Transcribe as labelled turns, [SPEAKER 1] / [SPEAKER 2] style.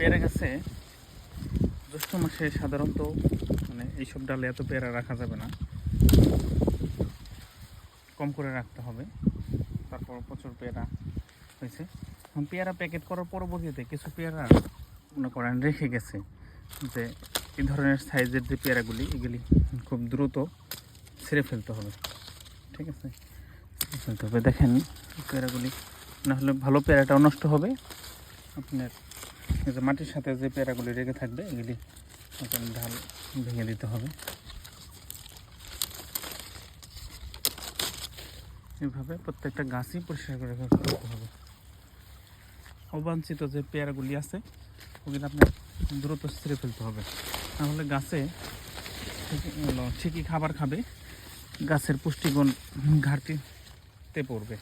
[SPEAKER 1] পেয়ারা গাছে জ্যৈষ্ঠ মাসে সাধারণত মানে এইসব ডালে এত পেয়ারা রাখা যাবে না, কম করে রাখতে হবে। তারপর প্রচুর পেয়ারা হয়েছে। এখন পেয়ারা প্যাকেট করার পরবর্তীতে কিছু পেয়ারা মনে করেন রেখে গেছে, যে এই ধরনের সাইজের যে পেয়ারাগুলি এগুলি খুব দ্রুত ছেড়ে ফেলতে হবে। ঠিক আছে, ফেলতে হবে। দেখেন পেয়ারাগুলি না হলে ভালো পেয়ারাটাও নষ্ট হবে। আপনার এই যে মাটির সাথে যে পেয়ারাগুলি রেখে থাকবে এগুলি আপনার ঢাল ভেঙে দিতে হবে। এইভাবে প্রত্যেকটা গাছই পরিষ্কার করে করতে হবে। অবাঞ্ছিত যে পেয়ারাগুলি আছে ওগুলো আপনার দ্রুত ছেড়ে ফেলতে হবে, নাহলে গাছে ঠিকই খাবার খাবে, গাছের পুষ্টিগুণ ঘাটতিতে পড়বে।